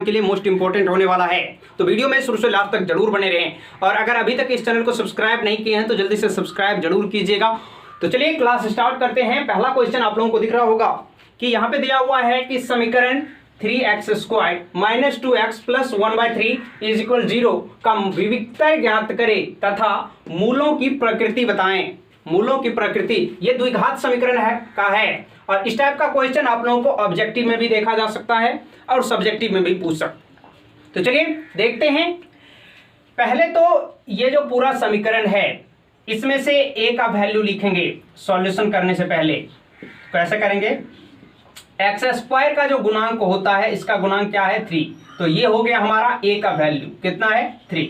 के लिए most important होने वाला है। तो वीडियो में शुरू से लास्ट तक जरूर बने रहें और अगर अभी तक इस चैनल को सब्सक्राइब नहीं किए हैं तो जल्दी से सब्सक्राइब जरूर कीजिएगा। तो चलिए क्लास स्टार्ट करते हैं। पहला क्वेश्चन आप लोगों को दिख रहा होगा कि यहाँ पे दिया हुआ है कि समीकरण 3x² - 2x + 1/3 = 0 का विविक्तर ज्ञात करें तथा मूलों की प्रकृति बताएं। मूलों की प्रकृति ये द्विघात समीकरण है और इस टाइप का क्वेश्चन आप लोगों को ऑब्जेक्टिव में भी देखा जा सकता है और सब्जेक्टिव में भी पूछ सकते हैं। तो चलिए देखते हैं। पहले तो ये जो पूरा समीकरण है इसमें से a का वैल्यू लिखेंगे सॉल्यूशन करने से पहले। कैसे करेंगे? x² का जो गुणांक होता है इसका गुणांक क्या है? 3। तो ये हो गया हमारा a का वैल्यू कितना है? 3।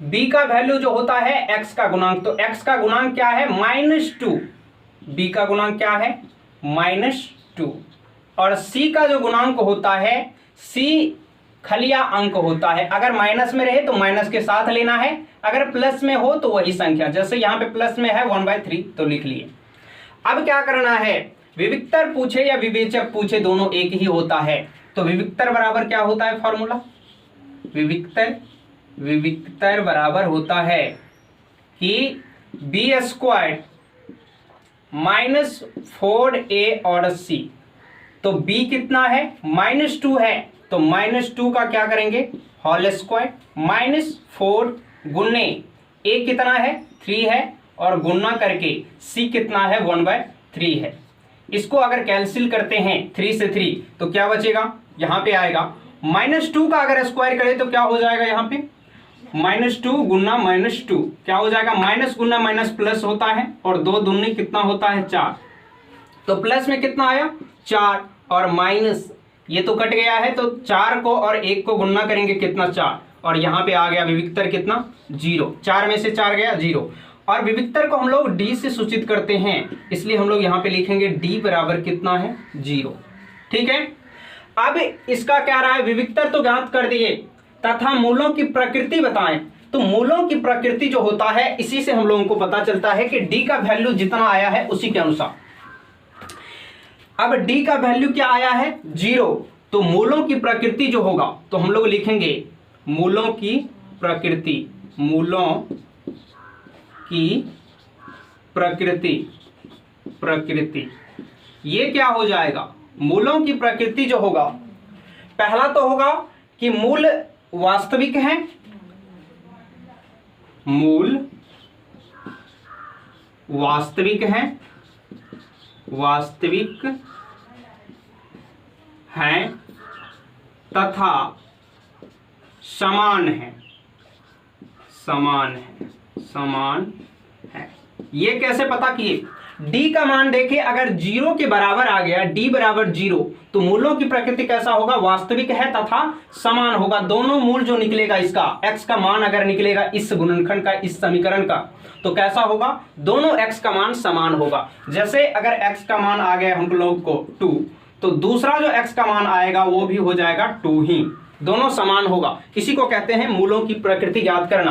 b का वैल्यू जो होता है x का गुणांक, तो x का गुणांक क्या है? -2। b का गुणांक क्या है? -2। और c का जो गुणांक होता है, c खलिया अंक होता है। अगर माइनस में रहे तो माइनस के साथ लेना है, अगर प्लस में हो तो वही संख्या। जैसे यहाँ पे प्लस में है 1/3 तो लिख लिए। अब क्या करना है? विविक्तर पूछे या विवेचक पूछे दोनों एक ही होता है। तो विविक्तर बराबर क्या होता है? फॉर्मूला विविक्तर बराबर होता है कि b² - 4a और c। तो b कितना है? -2 है तो -2 का क्या करेंगे? होल स्क्वायर -4 गुने a कितना है? 3 है और गुना करके c कितना है? 1/3 है। इसको अगर कैंसिल करते हैं 3 से 3 तो क्या बचेगा? यहाँ पे आएगा -2 का अगर स्क्वायर करें तो क्या हो जाएगा? यहाँ पे -2 गुना -2 क्या हो जाएगा? माइनस गुना माइनस प्लस होता है और 2 दूनी कितना होता है? 4। तो प्लस में कितना आया? 4 और माइनस ये तो कट गया है तो 4 को और 1 को गुना करेंगे कितना? 4। और यहाँ पे आ गया विविक्तर कितना? 0। 4 में से 4 गया 0। और विविक्तर को हम लोग d से सूचित करते हैं इसलिए हम लोग यहाँ पे लिखेंगे d बराबर कितना है? 0। ठीक है। अब इसका क्या रहा है? विविक्तर तो ज्ञात कर दिए तथा मूलों की प्रकृति बताएं। तो मूलों की प्रकृति जो होता है इसी से हम लोगों को पता चलता है कि d का वैल्यू जितना आया है उसी के अनुसार। अब d का वैल्यू क्या आया है? 0। तो मूलों की प्रकृति जो होगा तो हम लोग लिखेंगे मूलों की प्रकृति। मूलों की प्रकृति ये क्या हो जाएगा? मूलों की प्रकृति जो होगा पहला तो होगा कि मूल वास्तविक हैं। मूल वास्तविक हैं तथा समान है। ये कैसे पता किए? d का मान देखिए अगर 0 के बराबर आ गया, d बराबर 0, तो मूलों की प्रकृति कैसा होगा? वास्तविक है तथा समान होगा। दोनों मूल जो निकलेगा इसका x का मान अगर निकलेगा इस गुणनखंड का, इस समीकरण का, तो कैसा होगा? दोनों x का मान समान होगा। जैसे अगर x का मान आ गया हम लोग को 2 तो दूसरा जो x का मान आएगा वो भी हो जाएगा 2 ही। दोनों समान होगा। इसी को कहते हैं मूलों की प्रकृति याद करना।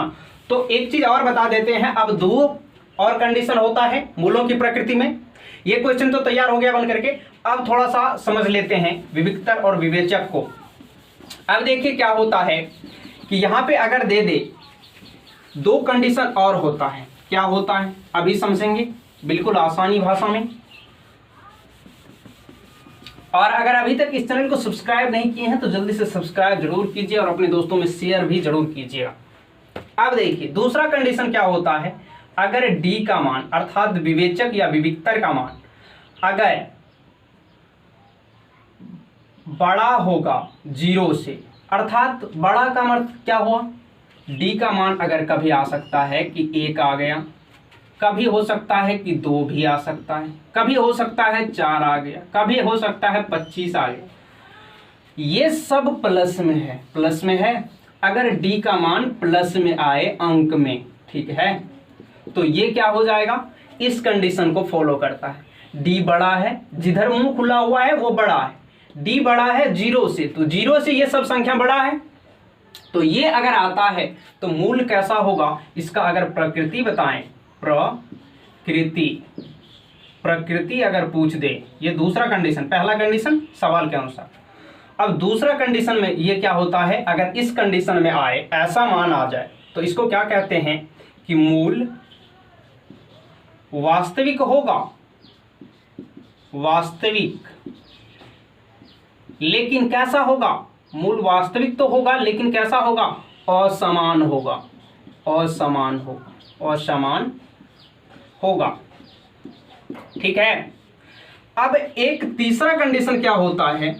तो एक चीज और बता देते हैं। अब 2 और कंडीशन होता है मूलों की प्रकृति में। ये क्वेश्चन तो तैयार हो गया बन करके। अब थोड़ा सा समझ लेते हैं विविक्तर और विवेचक को। अब देखिए क्या होता है कि यहाँ पे अगर दे दे 2 कंडीशन और होता है। क्या होता है अभी समझेंगे बिल्कुल आसानी भाषा में। और अगर अभी तक इस चैनल को सब्सक्राइब नहीं किए हैं तो जल्दी से सब्सक्राइब जरूर कीजिए और अपने दोस्तों में शेयर भी जरूर कीजिएगा। अब देखिए दूसरा कंडीशन क्या होता है? अगर d का मान अर्थात विवेचक या विविक्तर का मान अगर बड़ा होगा 0 से, अर्थात बड़ा का मतलब क्या हुआ? d का मान अगर कभी आ सकता है कि 1 आ गया, कभी हो सकता है कि 2 भी आ सकता है, कभी हो सकता है 4 आ गया, कभी हो सकता है 25 आ गया। ये सब प्लस में है। अगर d का मान प्लस में आए अंक में, ठीक है, तो ये क्या हो जाएगा? इस कंडीशन को फॉलो करता है। d बड़ा है, जिधर मुंह खुला हुआ है वो बड़ा है। d बड़ा है 0 से, तो 0 से ये सब संख्या बड़ा है। तो ये अगर आता है तो मूल कैसा होगा? इसका अगर प्रकृति बताएं, प्रकृति अगर पूछ दे, ये दूसरा कंडीशन। पहला कंडीशन सवाल के अनुसार अब दूसरा कंडीशन में ये क्या होता है, अगर इस कंडीशन में आए, ऐसा मान आ जाए, तो इसको क्या कहते हैं कि मूल वास्तविक होगा, वास्तविक, लेकिन कैसा होगा, मूल वास्तविक तो होगा लेकिन कैसा होगा, असमान होगा, असमान होगा, असमान होगा। ठीक है। अब एक तीसरा कंडीशन क्या होता है,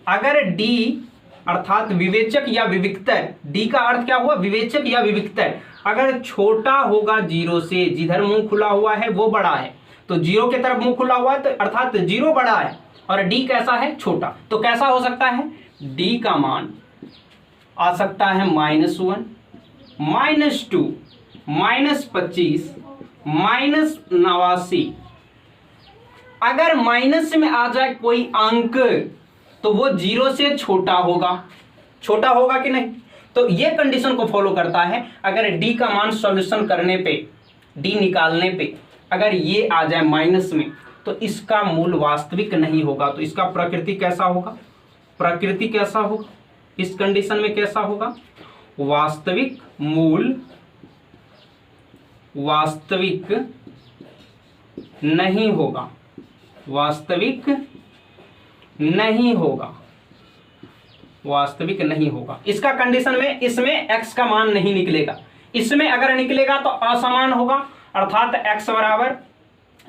अगर डी अर्थात विवेचक या विविक्तर, डी का अर्थ क्या हुआ, विवेचक या विविक्तर, अगर छोटा होगा जीरो से, जिधर मुंह खुला हुआ है वो बड़ा है, तो जीरो की तरफ मुंह खुला हुआ है तो अर्थात जीरो बड़ा है और डी कैसा है, छोटा, तो कैसा हो सकता है, डी का मान आ सकता है -1, -2, -25, -89। अगर माइनस में आ जाए कोई अंक तो वो जीरो से छोटा होगा, छोटा होगा कि नहीं, तो ये कंडीशन को फॉलो करता है। अगर डी का मान सॉल्यूशन करने पे, डी निकालने पे अगर ये आ जाए माइनस में, तो इसका मूल वास्तविक नहीं होगा, तो इसका प्रकृति कैसा होगा, प्रकृति कैसा होगा, इस कंडीशन में कैसा होगा, वास्तविक मूल वास्तविक नहीं होगा, वास्तविक नहीं होगा, वास्तविक नहीं होगा। इसका कंडीशन में इसमें x का मान नहीं निकलेगा, इसमें अगर निकलेगा तो असमान होगा, अर्थात x बराबर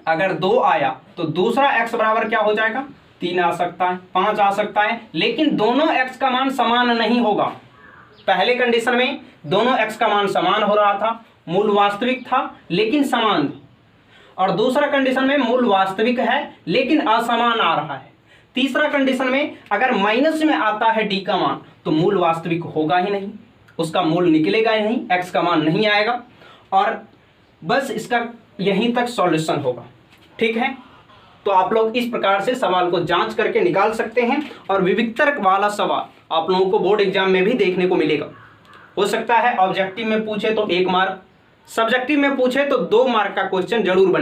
अगर 2 आया तो दूसरा x बराबर क्या हो जाएगा, 3 आ सकता है, 5 आ सकता है, लेकिन दोनों x का मान समान नहीं होगा। पहले कंडीशन में दोनों x का मान समान हो रहा था, मूल वास्तविक था लेकिन समान था, और दूसरा कंडीशन में मूल वास्तविक है लेकिन असमान आ रहा है। तीसरा कंडीशन में अगर माइनस में आता है डी का मान तो मूल वास्तविक होगा ही नहीं, उसका मूल निकलेगा ही नहीं, एक्स का मान नहीं आएगा, और बस इसका यहीं तक सॉल्यूशन होगा। ठीक है, तो आप लोग इस प्रकार से सवाल को जांच करके निकाल सकते हैं, और विविक्तर वाला सवाल आप लोगों को बोर्ड एग्जाम में भी देखने को मिलेगा। हो सकता है ऑब्जेक्टिव में पूछे तो 1 मार्क, सब्जेक्टिव में पूछे तो 2 मार्क का क्वेश्चन जरूर बने।